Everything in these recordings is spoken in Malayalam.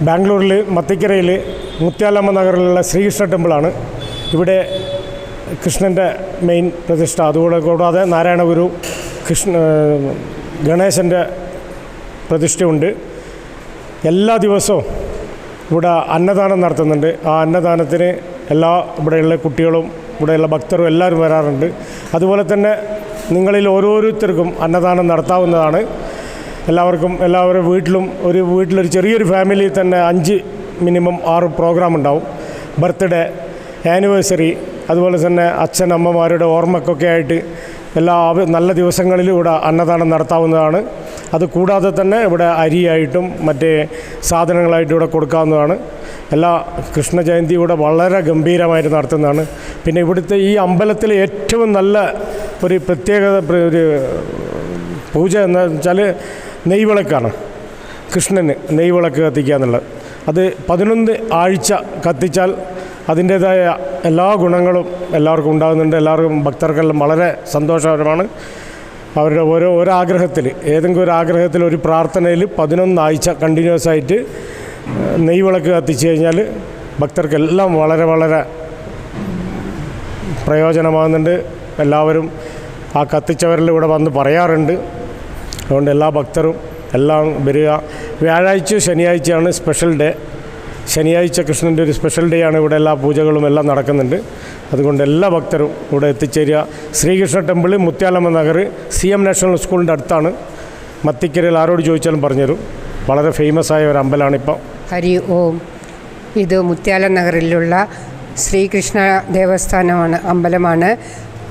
ബാംഗ്ലൂരിൽ മത്തിക്കരയിൽ മുത്യാലമ്മ നഗറിലുള്ള ശ്രീകൃഷ്ണ ടെമ്പിളാണ്. ഇവിടെ കൃഷ്ണൻ്റെ മെയിൻ പ്രതിഷ്ഠ. കൂടാതെ നാരായണഗുരു, ഗണേശൻ്റെ പ്രതിഷ്ഠയുണ്ട്. എല്ലാ ദിവസവും ഇവിടെ അന്നദാനം നടത്തുന്നുണ്ട്. ആ അന്നദാനത്തിന് ഇവിടെയുള്ള കുട്ടികളും ഇവിടെയുള്ള ഭക്തരും എല്ലാവരും വരാറുണ്ട്. അതുപോലെ തന്നെ നിങ്ങളിൽ ഓരോരുത്തർക്കും അന്നദാനം നടത്താവുന്നതാണ്. എല്ലാവരും വീട്ടിലൊരു ചെറിയൊരു ഫാമിലി തന്നെ 6 പ്രോഗ്രാം ഉണ്ടാവും. ബർത്ത്ഡേ, ആനിവേഴ്സറി, അതുപോലെ തന്നെ അച്ഛൻ അമ്മമാരുടെ ഓർമ്മക്കൊക്കെ ആയിട്ട് നല്ല ദിവസങ്ങളിലും ഇവിടെ അന്നദാനം നടത്താവുന്നതാണ്. അതുകൂടാതെ തന്നെ ഇവിടെ അരിയായിട്ടും മറ്റേ സാധനങ്ങളായിട്ടും ഇവിടെ കൊടുക്കാവുന്നതാണ്. കൃഷ്ണ ജയന്തി ഇവിടെ വളരെ ഗംഭീരമായിട്ട് നടത്തുന്നതാണ്. പിന്നെ ഇവിടുത്തെ ഈ അമ്പലത്തിൽ ഏറ്റവും നല്ല ഒരു പ്രത്യേകത ഒരു പൂജ എന്ന് വെച്ചാൽ നെയ്വിളക്കാണ്. കൃഷ്ണന് നെയ്വിളക്ക് കത്തിക്കുക എന്നുള്ളത്. അത് 11 ആഴ്ച കത്തിച്ചാൽ അതിൻ്റേതായ എല്ലാ ഗുണങ്ങളും എല്ലാവർക്കും ഉണ്ടാകുന്നുണ്ട്. എല്ലാവർക്കും ഭക്തർക്കെല്ലാം വളരെ സന്തോഷകരമാണ്. അവരുടെ ഒരാഗ്രഹത്തിൽ, ഏതെങ്കിലും ഒരു ആഗ്രഹത്തിൽ, ഒരു പ്രാർത്ഥനയിൽ 11 ആഴ്ച കണ്ടിന്യൂസ് ആയിട്ട് നെയ്വിളക്ക് കത്തിച്ചു കഴിഞ്ഞാൽ ഭക്തർക്കെല്ലാം വളരെ വളരെ പ്രയോജനമാകുന്നുണ്ട്. എല്ലാവരും ആ കത്തിച്ചവരിൽ ഇവിടെ വന്ന് പറയാറുണ്ട്. അതുകൊണ്ട് എല്ലാ ഭക്തരും എല്ലാം വരിക. വ്യാഴാഴ്ച ശനിയാഴ്ചയാണ് സ്പെഷ്യൽ ഡേ. ശനിയാഴ്ച കൃഷ്ണൻ്റെ ഒരു സ്പെഷ്യൽ ഡേ ആണ്. ഇവിടെ എല്ലാ പൂജകളും എല്ലാം നടക്കുന്നുണ്ട്. അതുകൊണ്ട് എല്ലാ ഭക്തരും ഇവിടെ എത്തിച്ചേരുക. Srikrishna temple Muthyalamma Nagar CM national സ്കൂളിൻ്റെ അടുത്താണ്. മത്തിക്കരയിൽ ആരോട് ചോദിച്ചാലും പറഞ്ഞുതരും. വളരെ ഫേമസ് ആയ ഒരു അമ്പലമാണിപ്പോൾ. ഹരി ഓം. ഇത് മുത്യാലം നഗറിലുള്ള ശ്രീകൃഷ്ണ അമ്പലമാണ്.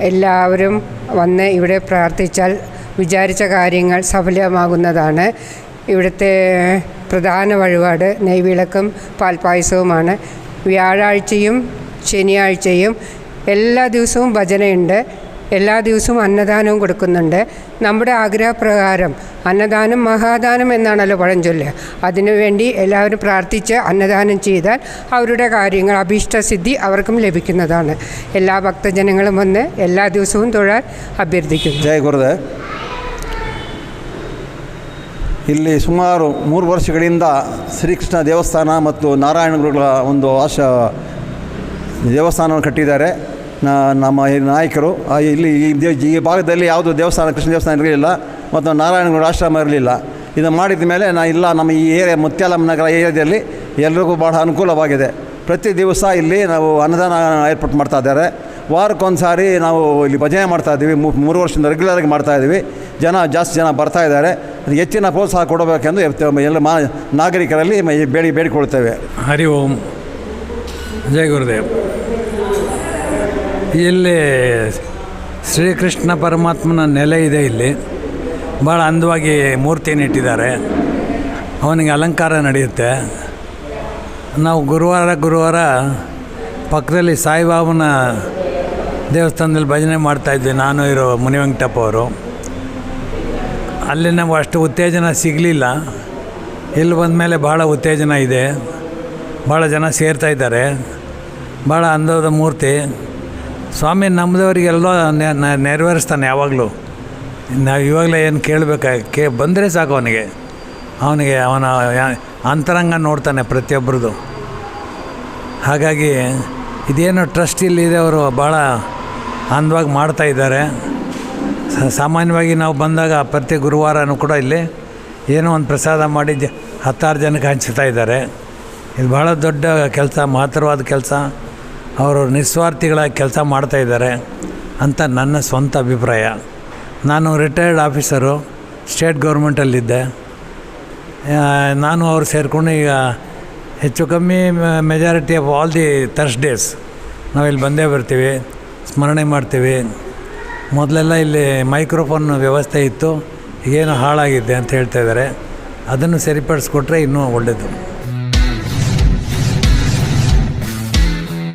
എല്ലാവരും വന്ന് ഇവിടെ പ്രാർത്ഥിച്ചാൽ വിചാരിച്ച കാര്യങ്ങൾ സഫലമാകുന്നതാണ്. ഇവിടുത്തെ പ്രധാന വഴിപാട് നെയ്വിളക്കും പാൽപ്പായസവുമാണ്. വ്യാഴാഴ്ചയും ശനിയാഴ്ചയും എല്ലാ ദിവസവും ഭജനയുണ്ട്. എല്ലാ ദിവസവും അന്നദാനവും കൊടുക്കുന്നുണ്ട്. നമ്മുടെ ആഗ്രഹപ്രകാരം അന്നദാനം മഹാദാനം എന്നാണല്ലോ പഴഞ്ചൊല്ല്. അതിനുവേണ്ടി എല്ലാവരും പ്രാർത്ഥിച്ച് അന്നദാനം ചെയ്താൽ അവരുടെ കാര്യങ്ങൾ അഭീഷ്ടസിദ്ധി അവർക്കും ലഭിക്കുന്നതാണ്. എല്ലാ ഭക്തജനങ്ങളും വന്ന് എല്ലാ ദിവസവും തൊഴാൻ ಅಭ್ಯರ್ಥಿക്കുന്നു. ಜಯ ಗುರುದೇವ್. ಇಲ್ಲಿ ಸುಮಾರು 3 ವರ್ಷಗಳಿಂದ ಶ್ರೀಕೃಷ್ಣ ದೇವಸ್ಥಾನ ಮತ್ತು ನಾರಾಯಣ ಗುರುಗಳ ಒಂದು ದೇವಸ್ಥಾನವನ್ನು ಕಟ್ಟಿದ್ದಾರೆ ನಮ್ಮ ನಾಯಕರು. ಇಲ್ಲಿ ಈ ಭಾಗದಲ್ಲಿ ಯಾವುದೂ ಕೃಷ್ಣ ದೇವಸ್ಥಾನ ಇರಲಿಲ್ಲ ಮತ್ತು ನಾರಾಯಣ ಗುರು ಆಶ್ರಮ ಇರಲಿಲ್ಲ. ಇದು ಮಾಡಿದ ಮೇಲೆ ನಮ್ಮ ಈ ಏರಿಯಾ ಮುತ್ಯಾಲಮ್ಮ ನಗರ ಏರಿಯಾದಲ್ಲಿ ಎಲ್ರಿಗೂ ಭಾಳ ಅನುಕೂಲವಾಗಿದೆ. ಪ್ರತಿ ದಿವಸ ಇಲ್ಲಿ ನಾವು ಅನ್ನದಾನ ಏರ್ಪಾಟ್ ಮಾಡ್ತಾಯಿದ್ದಾರೆ. ವಾರಕ್ಕೊಂದು ಸಾರಿ ನಾವು ಇಲ್ಲಿ ಭಜನೆ ಮಾಡ್ತಾಯಿದ್ದೀವಿ. 3 ವರ್ಷದಿಂದ ರೆಗ್ಯುಲರಾಗಿ ಮಾಡ್ತಾಯಿದ್ದೀವಿ. ಜಾಸ್ತಿ ಜನ ಬರ್ತಾಯಿದ್ದಾರೆ. ಹೆಚ್ಚಿನ ಪ್ರೋತ್ಸಾಹ ಕೊಡಬೇಕೆಂದು ಎಲ್ಲ ನಾಗರಿಕರಲ್ಲಿ ಬೇಡಿಕೊಳ್ತೇವೆ. ಹರಿ ಓಂ. ಜಯ ಗುರುದೇವ್. ಇಲ್ಲಿ ಶ್ರೀಕೃಷ್ಣ ಪರಮಾತ್ಮನ ನೆಲೆ ಇದೆ. ಇಲ್ಲಿ ಭಾಳ ಅಂದವಾಗಿ ಮೂರ್ತಿಯನ್ನು ಇಟ್ಟಿದ್ದಾರೆ. ಅವನಿಗೆ ಅಲಂಕಾರ ನಡೆಯುತ್ತೆ. ನಾವು ಗುರುವಾರ ಪಕ್ಕದಲ್ಲಿ ಸಾಯಿಬಾಬನ ದೇವಸ್ಥಾನದಲ್ಲಿ ಭಜನೆ ಮಾಡ್ತಾಯಿದ್ವಿ. ನಾನು ಮುನಿವೆಂಕಟಪ್ಪ ಅವರು. ಅಲ್ಲಿ ನಾವು ಅಷ್ಟು ಉತ್ತೇಜನ ಸಿಗಲಿಲ್ಲ. ಇಲ್ಲಿ ಬಂದಮೇಲೆ ಭಾಳ ಉತ್ತೇಜನ ಇದೆ. ಭಾಳ ಜನ ಸೇರ್ತಾಯಿದ್ದಾರೆ. ಭಾಳ ಅಂದದ ಮೂರ್ತಿ. ಸ್ವಾಮಿ ನಮ್ಮದವರಿಗೆಲ್ಲೋ ನೆರವೇರಿಸ್ತಾನೆ ಯಾವಾಗಲೂ. ನಾವು ಇವಾಗಲೇ ಏನು ಬಂದರೆ ಸಾಕು ಅವನಿಗೆ ಅವನ ಅಂತರಂಗ ನೋಡ್ತಾನೆ ಪ್ರತಿಯೊಬ್ಬರದು. ಹಾಗಾಗಿ ಇದೇನೋ ಟ್ರಸ್ಟ್ ಇಲ್ಲಿದೆ. ಅವರು ಭಾಳ ಅಂದವಾಗಿ ಮಾಡ್ತಾಯಿದ್ದಾರೆ. ಸಾಮಾನ್ಯವಾಗಿ ನಾವು ಬಂದಾಗ ಪ್ರತಿ ಗುರುವಾರನೂ ಕೂಡ ಇಲ್ಲಿ ಏನೋ ಒಂದು ಪ್ರಸಾದ ಮಾಡಿ 10 ಜನಕ್ಕೆ ಹಂಚ್ತಾ ಇದ್ದಾರೆ. ಇದು ಭಾಳ ದೊಡ್ಡ ಕೆಲಸ, ಮಹತ್ತರವಾದ ಕೆಲಸ. ಅವರು ನಿಸ್ವಾರ್ಥಿಗಳಾಗಿ ಕೆಲಸ ಮಾಡ್ತಾಯಿದ್ದಾರೆ ಅಂತ ನನ್ನ ಸ್ವಂತ ಅಭಿಪ್ರಾಯ. ನಾನು ರಿಟೈರ್ಡ್ ಆಫೀಸರು, ಸ್ಟೇಟ್ ಗೌರ್ಮೆಂಟಲ್ಲಿದ್ದೆ. ನಾನು ಅವರು ಸೇರಿಕೊಂಡು ಈಗ ಹೆಚ್ಚು ಕಮ್ಮಿ majority of all the Thursdays ನಾವಿಲ್ಲಿ ಬಂದೇ ಬರ್ತೀವಿ, ಸ್ಮರಣೆ ಮಾಡ್ತೀವಿ. ಮೊದಲೆಲ್ಲ ಇಲ್ಲಿ ಮೈಕ್ರೋಫೋನ್ ವ್ಯವಸ್ಥೆ ಇತ್ತು, ಈಗೇನು ಹಾಳಾಗಿದೆ ಅಂತ ಹೇಳ್ತಾಯಿದ್ದಾರೆ. ಅದನ್ನು ಸರಿಪಡಿಸ್ಕೊಟ್ರೆ ಇನ್ನೂ ಒಳ್ಳೆಯದು.